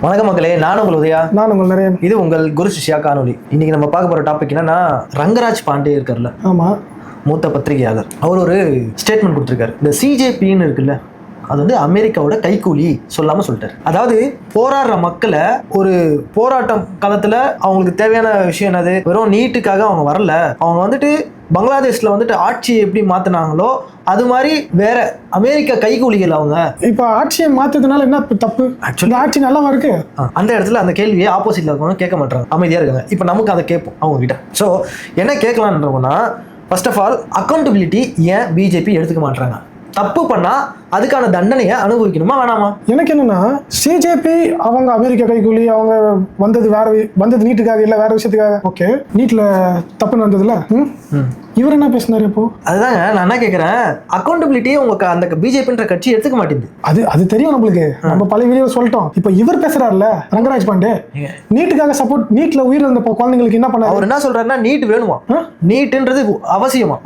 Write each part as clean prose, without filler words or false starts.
வணக்கம் மக்களே, நான் உங்கள் உதயா. நான் உங்கள் நிறைய. இது உங்கள் குரு சிஷ்யா காணொலி. இன்னைக்கு நம்ம பார்க்க போற டாபிக் என்னன்னா, ரங்கராஜ் பாண்டே இருக்கார்ல, ஆமா, மூத்த பத்திரிகையாளர். அவர் ஒரு ஸ்டேட்மெண்ட் கொடுத்திருக்காரு. இந்த சிஜேபின்னு இருக்குல்ல, அது வந்து அமெரிக்காவோட கைக்கூலி சொல்லாம சொல்லிட்டாரு. அதாவது போராடுற மக்களை ஒரு போராட்டம் காலத்துல அவங்களுக்கு தேவையான விஷயம் என்னது, வெறும் நீட்டுக்காக அவங்க வரல. அவங்க வந்துட்டு பங்களாதேஷ்ல வந்துட்டு ஆட்சியை எப்படி மாத்தினாங்களோ அது மாதிரி வேற அமெரிக்கா கைகூலிகள். அவங்க இப்ப ஆட்சியை மாத்ததுனால என்ன தப்பு? ஆக்சுவலி ஆட்சி நல்லா இருக்கு. அந்த இடத்துல அந்த கேள்வியை ஆப்போசிட்ல இருக்கவங்க கேட்க மாட்டாங்க, அமைதியா இருக்காங்க. இப்ப நமக்கு அதை கேட்போம் அவங்க கிட்ட. ஸோ என்ன கேட்கலான்றவங்கன்னா, ஃபர்ஸ்ட் ஆஃப் ஆல் அக்கௌண்டபிலிட்டி ஏன் பிஜேபி எடுத்துக்க மாட்டாங்க? தப்பு பண்ணா அதுக்கான தண்டனையை அனுபவிக்கணுமா வேணாமா? எனக்கு என்னன்னா, சிஜேபி அவங்க அமெரிக்கா கைக்கூலி, அவங்க வந்தது நீட்டுக்காக இல்ல வேற விஷயத்துக்காக. ஓகே, நீட்ல தப்பு நடந்ததுல இவர் என்ன பேசினாரு இப்போ? அதுதாங்க நான் என்ன கேட்கிறேன், அக்கௌண்டபிலிட்டியே உங்க அந்த பிஜேபின்ற கட்சி எடுத்துக்க மாட்டேங்குது. அது தெரியும் நம்மளுக்கு, நம்ம பல வீடியோ சொல்லிட்டோம். இப்போ இவர் பேசுறாருல, ரங்கராஜ் பாண்டே, நீட்டுக்காக சப்போர்ட், நீட்ல உயிரிழந்த குழந்தைங்களுக்கு என்ன பண்ணாரு? அவர் என்ன சொல்றாருன்னா, நீட் வேணுமா, நீட்டுன்றது அவசியமா,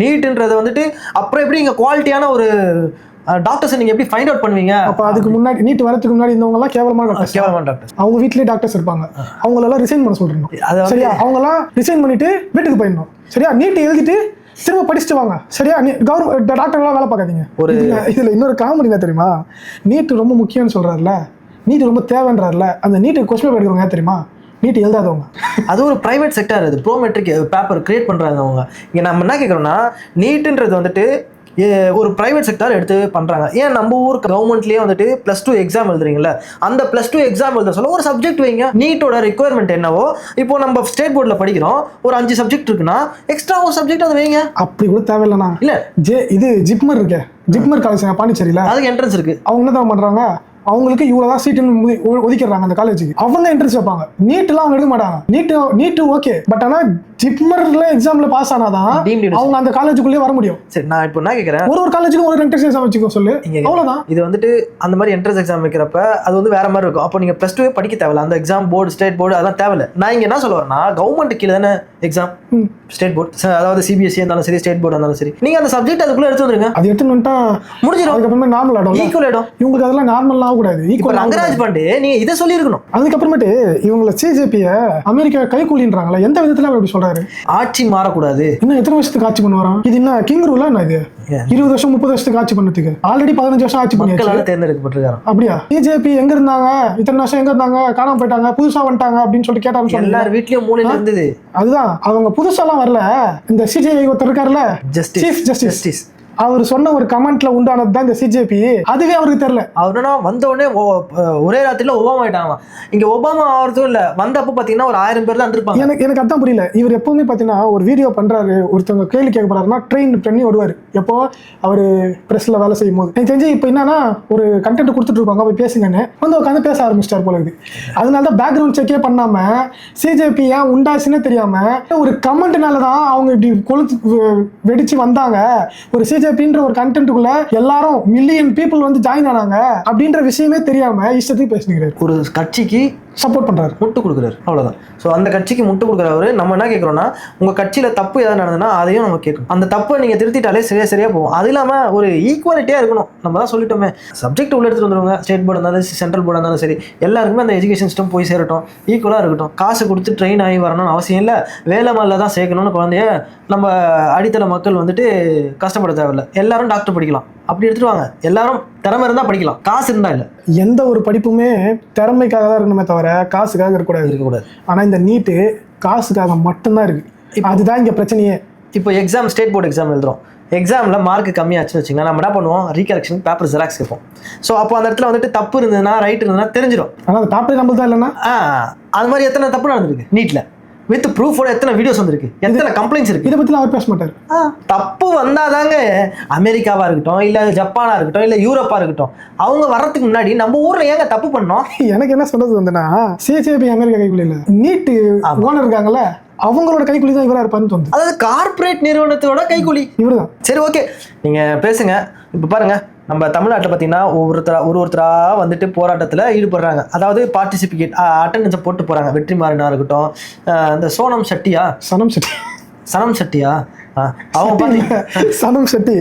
நீட்டுன்றது வந்துட்டு அப்புறம் எப்படி இங்க குவாலிட்டியான ஒரு டாக்டர்ஸ் நீங்க எப்படி ஃபைண்ட் அவுட் பண்ணுவீங்க? அப்ப அதுக்கு முன்னாடி, நீட் வரதுக்கு முன்னாடி இருந்தவங்க எல்லாம் கேவலமான டாக்டர். அவங்க வீட்லயே டாக்டர்ஸ் இருப்பாங்க, அவங்க எல்லாம் ரிசைன் பண்ண சொல்றோம். சரியா? அவங்க எல்லாம் ரிசைன் பண்ணிட்டு வீட்டுக்கு போயிடணும். சரியா? நீட் எழுதிட்டு திரும்ப படிச்சுட்டு வாங்க. சரியா? கவர்மெண்ட் டாக்டர் எல்லாம் வேலை பார்க்காதீங்க. ஒரு இதுல இன்னொரு காமெடி என்ன தெரியுமா? நீட் ரொம்ப முக்கியம்னு சொல்றாருல, நீட் ரொம்ப தேவைன்றாருல, அந்த நீட்டு கொஸ்டின் எடுக்கிறவங்க தெரியுமா? நீட் எழுதாதவங்க. அது ஒரு பிரைவேட் செக்டர், அது ப்ரோமெட்ரிக் பேப்பர் கிரியேட் பண்றாங்க அவங்க. இங்க நம்ம என்ன கேட்கறோம்னா, நீட்டுன்றது வந்துட்டு ஒரு பிரைவேட் செக்டர் எடுத்து பண்றாங்க. ஏன் நம்ம ஊர் கவர்மெண்ட்லயே வந்துட்டு +2 எக்ஸாம் எழுதுறீங்களா, அந்த +2 எக்ஸாம் எழுத சொல்ல ஒரு சப்ஜெக்ட் வைங்க. நீட்டோட ரிக்வயர்மெண்ட் என்னவோ, இப்போ நம்ம ஸ்டேட் போர்ட்ல படிக்கிறோம், ஒரு 5 சப்ஜெக்ட் இருக்குன்னா எக்ஸ்ட்ரா ஒரு சப்ஜெக்ட் அதை வைங்க. அப்படி கூட தேவையில்லைண்ணா. இல்ல, இது ஜிப்மர் இருக்கு, ஜிப்மர் காலேஜ் பாண்டிச்சேரியில, அதுக்கு என்ட்ரன்ஸ் இருக்கு. அவங்க என்ன தான் பண்றாங்க, அவங்களுக்கு இவ்வளவுதான் சீட்டுன்னு ஒதுக்கிடுறாங்க அந்த காலேஜுக்கு. அவங்க என்ட்ரன்ஸ் வைப்பாங்க. நீட்லாம் அவங்க எடுக்க மாட்டாங்க. நீட்டு ஓகே, பட் ஆனா ஜிப்மர்ல எக்ஸாம்ல பாஸ் ஆனாதான் அவங்க அந்த காலேஜுக்குள்ளே வர முடியும். சரி, நான் இப்போ என்ன கேட்கறேன், ஒரு காலேஜுக்கு ஒரு என்ட்ரன்ஸ் எக்ஸாம் வச்சுக்கோ சொல்லு, அவ்வளவுதான். இது வந்துட்டு அந்த மாதிரி என்ட்ரன்ஸ் எக்ஸாம் வைக்கிறப்ப அது வந்து வேற மாதிரி இருக்கும். அப்போ நீங்க +2 படிக்க தேவையில்ல, அந்த எக்ஸாம் போர்டு, ஸ்டேட் போர்டு அதெல்லாம் தேவையில்ல. நான் இங்க என்ன சொல்ல வரேன்னா, கவர்மெண்ட் கீழே தானே எக்ஸாம், ஸ்டேட் போர்டு, அதாவது சிபிஎஸ்சி இருந்தாலும் சரி, ஸ்டேட் போர்டு இருந்தாலும் சரி, நீங்க அந்த சப்ஜெக்ட் அதுக்குள்ள எடுத்து வந்துருங்க. அது எடுத்து வந்துட்டா முடிஞ்சிடும். அதுக்கப்புறமே நார்மல் ஆடும், ஈக்குவல் ஆடும். இவங்களுக்கு அதெல்லாம் நார்மல் ஆகக்கூடாது, ஈக்குவல். ரங்கராஜ் பாண்டே நீங்க இதை சொல்லி இருக்கணும். அதுக்கப்புறமேட்டு இவங்களை சிஜேபியை அமெரிக்கா கைக்கூலின்றாங்களா, எந்த விதத்துல அப்படி சொல்றாரு? ஆட்சி மாறக்கூடாது. இன்னும் எத்தனை வருஷத்துக்கு ஆட்சி பண்ணுவாராம்? இது என்ன கிங் ரூலா என்ன? இது 20 வருஷம் 30 வருஷத்துக்கு ஆட்சி பண்ணதுக்கு ஆல்ரெடி 15 வருஷம் ஆட்சி பண்ணி தேர்ந்தெடுக்கப்பட்டிருக்காரு. அப்படியா? பிஜேபி எங்க இருந்தாங்க இத்தனை வருஷம், எங்க இருந்தாங்க, காணாம போயிட்டாங்க, புதுசா வந்துட்டாங்க அப்படின்னு சொல்லி கேட்டாங்க. எல்லார் வீட்லயும் மூலையில இருந்தது. அதுதான், அவங்க புதுசாலாம் வரல. இந்த சிஜேஐ ஒருத்தர் இருக்காருல்ல, சீஃப் ஜஸ்டிஸ், அவர் சொன்ன ஒரு கமெண்ட்ல உண்டானது தான் இந்த சிஜேபி. அதுவே அவருக்கு தெரியல. அவருனா வந்த உடனே ஒரே ராத்திரில ஒபாமா ஆயிட்டாங்க. இங்க ஒபாமா ஆகிறதும் இல்ல, வந்தப்போ பாத்தீங்கன்னா ஒரு 1000 பேர் தான் இருப்பாங்க. எனக்கு அதான் புரியல. இவர் எப்பவுமே பாத்தீங்கன்னா ஒரு வீடியோ பண்றாரு, ஒருத்தவங்க கேள்வி கேட்க போறாருன்னா ட்ரெயின் பண்ணி வருவாரு. எப்போ அவரு பிரஸ்ல வேலை செய்யும் போது. எனக்கு தெரிஞ்சு இப்ப என்னன்னா, ஒரு கண்டென்ட் கொடுத்துட்டு இருப்பாங்க, போய் பேசுங்கன்னு வந்து உட்காந்து பேச ஆரம்பிச்சிட்டார் போல இருக்கு. அதனாலதான் பேக்ரவுண்ட் செக்கே பண்ணாம சிஜேபி ஏன் உண்டாச்சுன்னு தெரியாம ஒரு கமெண்ட்னாலதான் அவங்க இப்படி கொளுத்து வெடிச்சு வந்தாங்க. ஒரு சிஜேபின்ற ஒரு கண்டென்ட்டுக்குள்ள எல்லாரும் மில்லியன் பீப்புள் வந்து ஜாயின் ஆனாங்க அப்படின்ற விஷயமே தெரியாம இஷ்டத்துக்கு பேசுகிறாரு. ஒரு கட்சிக்கு சப்போர்ட் பண்றாரு, முட்டு கொடுக்குறாரு, அவ்வளவுதான். ஸோ அந்த கட்சிக்கு முட்டு கொடுக்குறவரு நம்ம என்ன கேட்கறோம்னா, உங்க கட்சியில தப்பு ஏதாவது நடந்ததுன்னா அதையும் நம்ம கேட்கணும். அந்த தப்பை நீங்க திருத்திட்டாலே சரியா போகும். அது இல்லாம ஒரு ஈக்குவாலிட்டியா இருக்கணும். நம்ம தான் சொல்லிட்டோமே, சப்ஜெக்ட் உள்ள எடுத்துட்டு வந்துருவாங்க. ஸ்டேட் போர்டு இருந்தாலும் சென்ட்ரல் போர்டு இருந்தாலும் சரி, எல்லாருக்குமே அந்த எஜுகேஷன் சிஸ்டம் போய் சேரட்டும், ஈக்குவலா இருக்கட்டும். காசு கொடுத்து ட்ரெயின் ஆகி வரணும்னு அவசியம் இல்லை. வேலை மேல தான் சேர்க்கணும்னு குழந்தைய நம்ம அடித்தள மக்கள் வந்துட்டு கஷ்டப்பட தேவையில்லை. எல்லாரும் டாக்டர் படிக்கலாம், அப்படி எடுத்துட்டு வாங்க. எல்லாரும் திறமை இருந்தா படிக்கலாம், காசு இருந்தா இல்ல. எந்த ஒரு படிப்புமே திறமைக்காக தான் இருக்கணுமே தவிர காசுக்காக இருக்கக்கூடாது. ஆனா இந்த நீட்டு காசுக்காக மட்டும்தான் இருக்கு. அதுதான் இங்க பிரச்சனையே. இப்போ எக்ஸாம், ஸ்டேட் போர்டு எக்ஸாம் எழுதுறோம். எக்ஸாம்ல மார்க் கம்மியாச்சுன்னு வச்சுங்க, நம்ம என்ன பண்ணுவோம், ரீகரெக்ஷன் பேப்பர் ஜெராக்ஸ் கேட்போம். ஸோ அப்போ அந்த இடத்துல வந்துட்டு தப்பு இருந்ததுன்னா, ரைட் இருந்ததுன்னா தெரிஞ்சிடும். ஆனால் அந்த பேப்பர் நம்மளுக்கு தான் இல்லைன்னா அது மாதிரி எத்தனை தப்பு நடந்திருக்கு நீட்ல, வித் ப்ரூஃபோட எத்தனை வீடியோஸ் வந்திருக்கு, எத்தனை கம்ப்ளைண்ட்ஸ் இருக்கு. இதை பத்தி அவர் பேச மாட்டார். தப்பு வந்தாதாங்க அமெரிக்காவா இருக்கட்டும், இல்ல ஜப்பானா இருக்கட்டும், இல்ல யூரோப்பா இருக்கட்டும், அவங்க வர்றதுக்கு முன்னாடி நம்ம ஊர்ல ஏங்க தப்பு பண்ணோம்? எனக்கு என்ன சொல்றது வந்துன்னா, சிஜேபி அமெரிக்கா கைக்குள்ள இல்ல, நீட்டு ஓனர் இருக்காங்கல்ல, அவங்களோட கைக்கூலி தான் இவரா இருப்பான்னு தோணுது. அதாவது கார்பரேட் நிறுவனத்தோட கைக்கூலி இவருதான். சரி, ஓகே, நீங்க பேசுங்க. இப்ப பாருங்க, நம்ம தமிழ்நாட்டில் பார்த்தீங்கன்னா ஒருத்தரா வந்துட்டு போராட்டத்தில் ஈடுபடுறாங்க. அதாவது பார்ட்டிசிபேட் அட்டெண்டன்ஸை போட்டு போகிறாங்க. வெற்றிமாறனா இருக்கட்டும், இந்த சனம் ஷெட்டியா அவங்க பாத்தீங்க சனம் செட்டி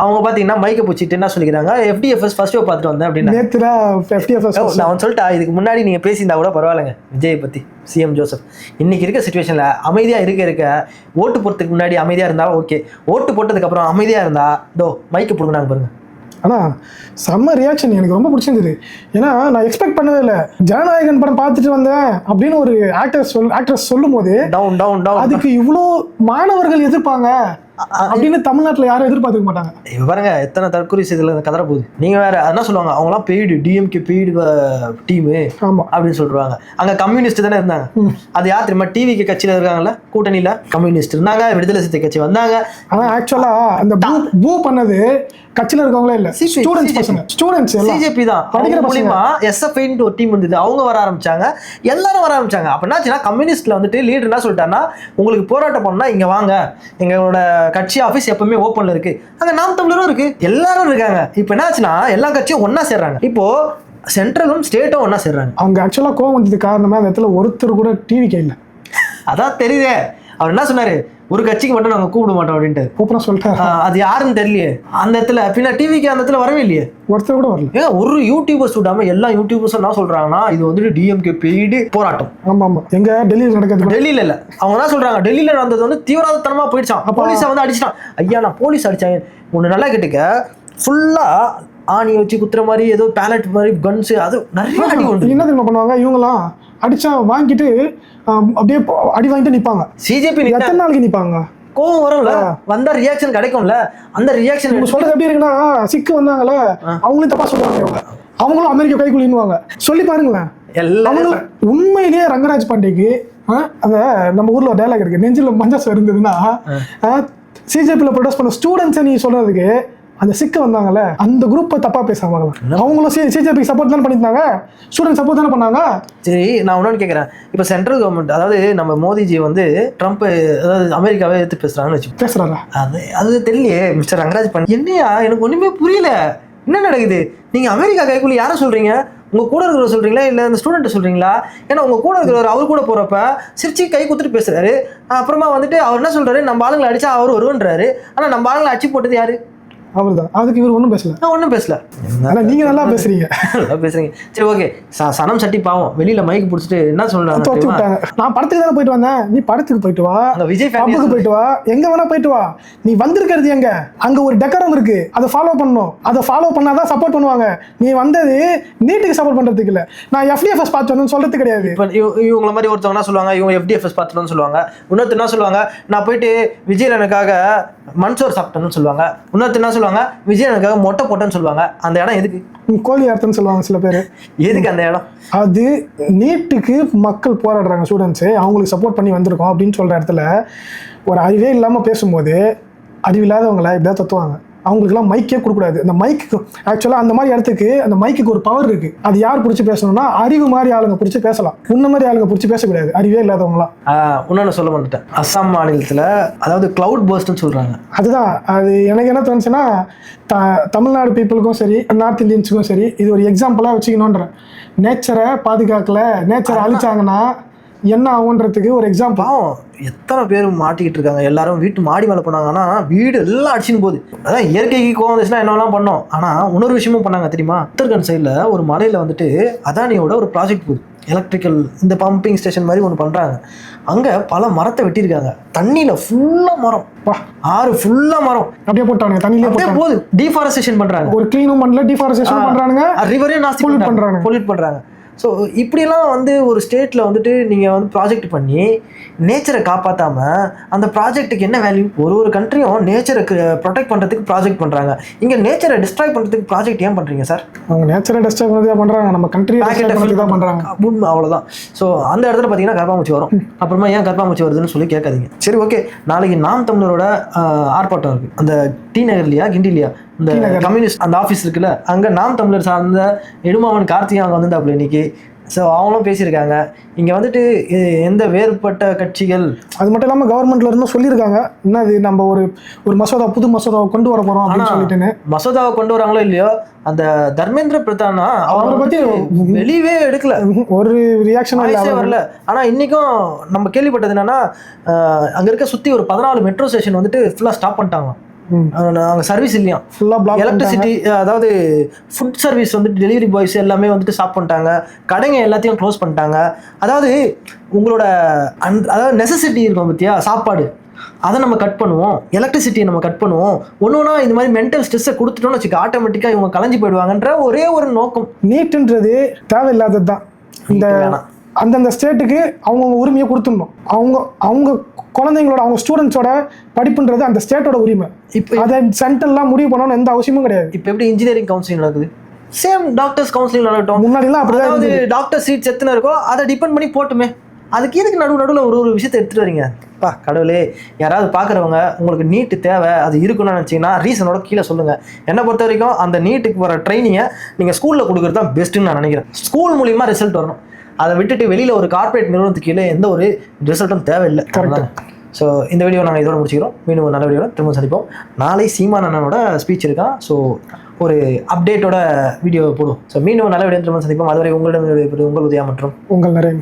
அவங்க பாத்தீங்கன்னா மைக்க பிடிச்சிட்டு என்ன சொல்லிக்கிறாங்க, FDFS ஃபர்ஸ்ட் ஷோ பார்த்துட்டு வந்தேன் அப்படின்னு. நேத்துரா FDFS நான் சொல்லிட்டா இதுக்கு முன்னாடி நீங்க பேசியிருந்தா கூட பரவாயில்லைங்க விஜய் பத்தி, CM ஜோசப். இன்னைக்கு இருக்க சுச்சுவேஷன்ல அமைதியா இருக்க ஓட்டு போறதுக்கு முன்னாடி அமைதியா இருந்தா ஓகே, ஓட்டு போட்டதுக்கு அப்புறம் அமைதியா இருந்தா மைக்க பிடுங்கினாங்க பாருங்க. ஆனால் செம்ம ரியாக்ஷன் எனக்கு ரொம்ப பிடிச்சிருந்தது. ஏன்னா நான் எக்ஸ்பெக்ட் பண்ணவே இல்லை. ஜனநாயகன் படம் பார்த்துட்டு வந்தேன் அப்படின்னு ஒரு ஆக்ட்ரஸ் சொல்லும் போது அதுக்கு இவ்வளோ மாணவர்கள் எதிர்ப்பாங்க அப்படின்னு தமிழ்நாட்டில் யாரும் எதிர்பார்த்துக்க மாட்டாங்க. இப்போ பாருங்க எத்தனை தற்கொலை செய்தியில் கதற போகுது. நீங்க வேற என்ன சொல்லுவாங்க, அவங்களாம் பெய்டு DMK பெய்டு டீமு அப்படின்னு சொல்றாங்க. அங்க கம்யூனிஸ்ட் தானே இருந்தாங்க. அது யார் தெரியுமா? டிவிக்கு கட்சியில இருக்காங்கல்ல, கூட்டணியில கம்யூனிஸ்ட் இருந்தாங்க, விடுதலை சிறுத்தை கட்சி வந்தாங்க. ஆனா ஆக்சுவலா அந்த பூ பண்ணது கட்சியில இருக்கவங்களே இல்ல, ஸ்டூடெண்ட்ஸ் CJP தான். படிக்கிற மூலியமா SFI ஒரு டீம் வந்தது, அவங்க வர ஆரம்பிச்சாங்க, எல்லாரும் வர ஆரம்பிச்சாங்க. அப்ப என்னாச்சுன்னா கம்யூனிஸ்ட்ல வந்துட்டு லீடர் என்ன சொல்லிட்டாருன்னா, உங்களுக்கு போராட்டம் பண்ணா இங்க வாங்க, எங்களோட கட்சி ஆபீஸ் எப்பவுமே ஓப்பன்ல இருக்கு, அங்க நாம் தமிழரும் இருக்கு, எல்லாரும் இருக்காங்க. இப்ப என்னாச்சுன்னா எல்லா கட்சியும் ஒன்னா சேர்றாங்க. இப்போ சென்ட்ரலும் ஸ்டேட்டும் ஒன்னா சேர்றாங்க. அவங்க ஆக்சுவலா கோவம் வந்தது காரணமே அந்த இடத்துல ஒருத்தர் கூட டிவி இல்ல. அதான் தெரியுதே. அவர் என்ன சொன்னாரு, ஒரு கட்சிக்கு மட்டும் நாங்க கூப்பிட மாட்டோம் அப்படின்ட்டு கூப்பிட சொல்லிட்டாரு. அது யாருன்னு தெரியலையே அந்த இடத்துல. பின்ன டிவிக்கு அந்த இடத்துல வரவே இல்லையே, ஒருத்தர் கூட வரல. ஏன் ஒரு யூடியூபர்ஸ் விடாம எல்லா யூடியூபர்ஸும் என்ன சொல்றாங்கன்னா, இது வந்துட்டு DMK பெய்டு போராட்டம். ஆமா எங்க டெல்லியில் நடக்கிறது. டெல்லியில இல்ல, அவங்க என்ன சொல்றாங்க, டெல்லியில நடந்தது வந்து தீவிரவாதத்தனமா போயிடுச்சான், போலீஸை வந்து அடிச்சிட்டான். ஐயா நான் போலீஸ் அடிச்சாங்க ஒண்ணு நல்லா கேட்டுக்க, ஃபுல்லா ஆணி வச்சு குத்துற மாதிரி ஏதோ பேலட் மாதிரி கன்ஸ், அது நிறைய அடி உண்டு. என்ன தெரியுமா பண்ணுவாங்க இவங்கலாம், அடிச்சா வாங்கிட்டு அப்படியே அடி வாங்கிட்டு நிப்பாங்க. CJP எத்தனை நாளைக்கு நிப்பாங்க? கோவம் வரும்ல, வந்தா ரியாக்ஷன் கிடைக்கும்ல. அந்த ரியாக்ஷன் சொல்றது எப்படி இருக்குன்னா, சிக்கு வந்தாங்கல்ல அவங்களும் தப்பா சொல்லுவாங்க, அவங்களும் அமெரிக்கா கைக்குள்ளின்னுவாங்க. சொல்லி பாருங்களேன். அவங்களும் உண்மையிலேயே ரங்கராஜ் பாண்டேக்கு அந்த நம்ம ஊர்ல ஒரு டயலாக் இருக்கு, நெஞ்சில மஞ்சள் இருந்ததுன்னா CJPல ப்ரொடெஸ்ட் பண்ண ஸ்டூடெண்ட்ஸ் நீ சொல்றதுக்கு அந்த சிக்க வந்தாங்கல்ல அந்த குரூப்பை தப்பா பேசாம அவங்களும் CJPக்கு சப்போர்ட் தானே பண்ணிருந்தாங்க, ஸ்டூடெண்ட் சப்போர்ட் தானே பண்ணாங்க. சரி நான் ஒன்னு கேட்கறேன், இப்ப சென்ட்ரல் கவர்மெண்ட் அதாவது நம்ம மோடிஜி வந்து ட்ரம்ப் அதாவது அமெரிக்காவே எடுத்து பேசுறாங்கன்னு வச்சு பேசுறாரா, அது தெரியலையே மிஸ்டர் ரங்கராஜ் பாண்டே. என்னையா எனக்கு ஒண்ணுமே புரியல, என்ன நடக்குது? நீங்க அமெரிக்கா கைக்குள்ள யாரை சொல்றீங்க? உங்க கூட இருக்கிற சொல்றீங்களா இல்ல இந்த ஸ்டூடெண்ட் சொல்றீங்களா? ஏன்னா உங்க கூட இருக்கிறவர் அவர் கூட போறப்ப சிரிச்சு கை குத்துட்டு பேசுறாரு, அப்புறமா வந்துட்டு அவர் என்ன சொல்றாரு, நம்ம ஆளுங்களை அடிச்சா அவர் வருவன்றாரு, ஆனா நம்ம ஆளுங்களை அடிச்சு போட்டது யாரு? அவர்தான். அதுக்கு இவர் ஒன்றும் பேசல. நான் ஒன்றும் பேசல. நீங்க நல்லா பேசுறீங்க. நல்லா பேசுறீங்க. சரி ஓகே. சனம் சட்டி பாவம் வெளியில மைக் பிடிச்சிட்டு என்ன சொல்றாங்க, நான் படத்துக்கு தானே போயிட்டு வந்தேன், நீ படத்துக்கு போயிட்டு வா, விஜய் படத்துக்கு போயிட்டு வா, எங்க வேணா போயிட்டு வா, நீ வந்திருக்கிறது எங்க, அங்க ஒரு டெக்கரம் இருக்கு, அதை ஃபாலோ பண்ணணும், அதை ஃபாலோ பண்ணாதான் சப்போர்ட் பண்ணுவாங்க. நீ வந்தது நீட்டுக்கு சப்போர்ட் பண்றதுக்கு இல்ல, நான் FDFS பார்த்து வந்தேன்னு சொல்றது கிடையாது. இப்போ இவங்கள மாதிரி ஒருத்தவங்க என்ன சொல்லுவாங்க, இவங்க FDFS பார்த்துன்னு சொல்லுவாங்க. இன்னொருத்தர் என்ன சொல்லுவாங்க, நான் போயிட்டு விஜயனுக்காக மன்சோர் சாப்பிட்டேன்னு சொல்லுவாங்க. இன்னொருத்தர் என்ன சொல்லுவாங்க, விஜயனுக்காக மொட்டை போட்டேன்னு சொல்லுவாங்க. அந்த இடம் எதுக்கு? கோழி அர்த்தம்னு சொல்லுவாங்க சில பேர். எதுக்கு அந்த இடம்? அது நீட்டுக்கு மக்கள் போராடுறாங்க, ஸ்டூடெண்ட்ஸு அவங்களுக்கு சப்போர்ட் பண்ணி வந்திருக்கோம் அப்படின்னு சொல்ற இடத்துல ஒரு அறிவே இல்லாமல் பேசும்போது அறிவில்லாதவங்களை இப்படிதான் தத்துவாங்க. அவங்களுக்குலாம் மைக்கே கொடுக்கூடாது. அந்த மைக்கு ஆக்சுவலாக அந்த மாதிரி இடத்துக்கு அந்த மைக்குக்கு ஒரு பவர் இருக்கு. அது யார் பிடிச்சி பேசணும்னா அறிவு மாதிரி ஆளுங்க பிடிச்சி பேசலாம், உன்ன மாதிரி ஆளுங்க பிடிச்சி பேசக்கூடாது, அறிவே இல்லாதவங்களாம். இன்னொன்னு சொல்ல மாட்டேன், அஸ்ஸாம் மாநிலத்தில் அதாவது கிளவுட் பர்ஸ்ட்னு சொல்றாங்க. அதுதான் அது எனக்கு என்ன தோணுச்சுன்னா, தமிழ்நாடு பீப்புளுக்கும் சரி நார்த் இந்தியன்ஸுக்கும் சரி இது ஒரு எக்ஸாம்பிளாக வச்சுக்கணுன்ற. நேச்சரை பாதுகாக்கல, நேச்சரை அழிச்சாங்கன்னா என்ன ஆகுன்றதுக்கு ஒரு எக்ஸாம்பிள். எத்தனை பேர் மாட்டிக்கிட்டு இருக்காங்க. எல்லாரும் வீட்டு மாடி மேலே போனாங்கன்னா வீடு எல்லாம் அடிச்சுன்னு போகுது. அதான் இயற்கைக்கு கோவம் வந்துச்சுன்னா என்னெல்லாம் பண்ணோம். ஆனால் இன்னொரு விஷயமும் பண்ணாங்க தெரியுமா? உத்தரகண்ட் சைடில் ஒரு மலையில் வந்துட்டு அதானியோட ஒரு ப்ராஜெக்ட் போகுது, எலக்ட்ரிக்கல் இந்த பம்பிங் ஸ்டேஷன் மாதிரி ஒன்று பண்ணுறாங்க. அங்கே பல மரத்தை வெட்டியிருக்காங்க. தண்ணியில் ஃபுல்லாக மரம், ஆறு ஃபுல்லாக மரம் அப்படியே போட்டாங்க, தண்ணியிலே அப்படியே போகுது. டீஃபாரஸ்டேஷன் பண்ணுறாங்க, ஒரு க்ளீனும் பண்ணல, டீஃபாரஸ்டேஷன் பண்ணுறாங்க, ரிவரையும் நாஸ்தி பண்ணுறாங்க, பொல்யூட் பண்ணுறாங்க. ஸோ இப்படிலாம் வந்து ஒரு ஸ்டேட்டில் வந்துட்டு நீங்கள் வந்து ப்ராஜெக்ட் பண்ணி நேச்சரை காப்பாற்றாமல் அந்த ப்ராஜெக்ட்டுக்கு என்ன வேல்யூ? ஒரு கண்ட்ரியும் நேச்சரை ப்ரொடெக்ட் பண்ணுறதுக்கு ப்ராஜெக்ட் பண்ணுறாங்க. இங்கே நேச்சரை டிஸ்ட்ராய் பண்ணுறதுக்கு ப்ராஜெக்ட் ஏன் பண்ணுறீங்க சார்? அவங்க நேச்சரை டிஸ்ட்ராய் பண்ணுறதா பண்ணுறாங்க, நம்ம கண்ட்ரி தான் பண்ணுறாங்க, அவ்வளோதான். ஸோ அந்த இடத்துல பார்த்தீங்கன்னா கர்ப்பாம்பூச்சி வரும். அப்புறமா ஏன் கர்ப்பாம்பூச்சி வருதுன்னு சொல்லி கேட்காதீங்க. சரி ஓகே, நாளைக்கு நாம் தமிழரோட ஆர்ப்பாட்டம் இருக்குது அந்த டி நகர்லையா கிண்டிலையா இந்த கம்யூனிஸ்ட் அந்த ஆஃபீஸ் இருக்குல்ல, அங்கே நாம் தமிழர் சார்ந்த நெடுமாவன் கார்த்திகா அங்கே வந்திருந்தாப்புல இன்னைக்கு. ஸோ அவங்களும் பேசியிருக்காங்க. இங்கே வந்துட்டு எந்த வேறுபட்ட கட்சிகள் அது மட்டும் இல்லாமல் கவர்மெண்ட்ல இருந்தும் சொல்லியிருக்காங்க, என்ன இது நம்ம ஒரு மசோதா, புது மசோதாவை கொண்டு வர போறோம் அப்படின்னு சொல்லிட்டுன்னு. மசோதாவை கொண்டு வராங்களோ இல்லையோ, அந்த தர்மேந்திர பிரதானா அவரை பத்தி வெளியவே எடுக்கல, ஒரு ரியாக்ஷன் வரல. ஆனா இன்னைக்கும் நம்ம கேள்விப்பட்டது என்னன்னா, அங்க இருக்க சுத்தி ஒரு 14 மெட்ரோ ஸ்டேஷன் வந்துட்டு ஃபுல்லா ஸ்டாப் பண்ணிட்டாங்க. அங்கே சர்வீஸ் இல்லையா, ஃபுல்லாக எலக்ட்ரிசிட்டி, அதாவது ஃபுட் சர்வீஸ் வந்துட்டு டெலிவரி பாய்ஸ் எல்லாமே வந்துட்டு ஸ்டாப் பண்ணிட்டாங்க, கடைங்க எல்லாத்தையும் க்ளோஸ் பண்ணிட்டாங்க. அதாவது உங்களோட அதாவது நெசசிட்டி இருக்கும் பத்தியா, சாப்பாடு, அதை நம்ம கட் பண்ணுவோம், எலக்ட்ரிசிட்டியை நம்ம கட் பண்ணுவோம். ஒன்றுனா இந்த மாதிரி மென்டல் ஸ்ட்ரெஸ்ஸை கொடுத்துட்டோம்னு வச்சுக்க, ஆட்டோமேட்டிக்காக இவங்க கலைஞ்சு போயிடுவாங்கன்ற ஒரே ஒரு நோக்கம். நீட்டுன்றது தேவையில்லாதது தான். இந்த அந்தந்த ஸ்டேட்டுக்கு அவங்கவுங்க உரிமையை கொடுத்துடணும். அவங்க குழந்தைங்களோட, அவங்க ஸ்டூடெண்ட்ஸோட படிப்புன்றது அந்த ஸ்டேட்டோட உரிமை. இப்போ அதை சென்ட்ரல்லாம் முடிவு பண்ணணும்னு எந்த அவசியமும் கிடையாது. இப்போ எப்படி இன்ஜினியரிங் கவுன்சிலிங் நடக்குது, சேம் டாக்டர்ஸ் கவுன்சிலிங் நடக்கட்டும். முன்னாடிலாம் அப்படிதான், அதாவது டாக்டர் சீட்ஸ் எத்தனை இருக்கோ அதை டிபெண்ட் பண்ணி போட்டுமே. அதுக்கு எதுக்கு நடுவில் ஒரு விஷயத்தை எடுத்துகிட்டு வரீங்க? பா கடவுளே, யாராவது பார்க்குறவங்க உங்களுக்கு நீட்டு தேவை, அது இருக்குன்னு நினச்சிங்கன்னா ரீசனோட கீழே சொல்லுங்கள். என்னை பொறுத்த வரைக்கும் அந்த நீட்டுக்கு வர ட்ரைனிங்கை நீங்கள் ஸ்கூலில் கொடுக்குறது தான் பெஸ்ட்டுன்னு நான் நினைக்கிறேன். ஸ்கூல் மூலிமா ரிசல்ட் வரணும், அதை விட்டுட்டு வெளியில் ஒரு கார்பரேட் நிறுவனத்துக்கு கீழே எந்த ஒரு ரிசல்ட்டும் தேவையில்லை. கரெக்டாக. ஸோ இந்த வீடியோ நாங்கள் இதோட முடிச்சுக்கிறோம். மீண்டும் ஒரு நல்ல வீடியோட திரும்ப சந்திப்போம். நாளை சீமான் அண்ணனோட ஸ்பீச் இருக்கான். ஸோ ஒரு அப்டேட்டோட வீடியோ போடும். ஸோ மீண்டும் நல்ல வீடியோ திரும்ப சந்திப்போம். அதுவரை உங்களிடம் உங்கள் உதயா மற்றும் உங்கள் நிறைய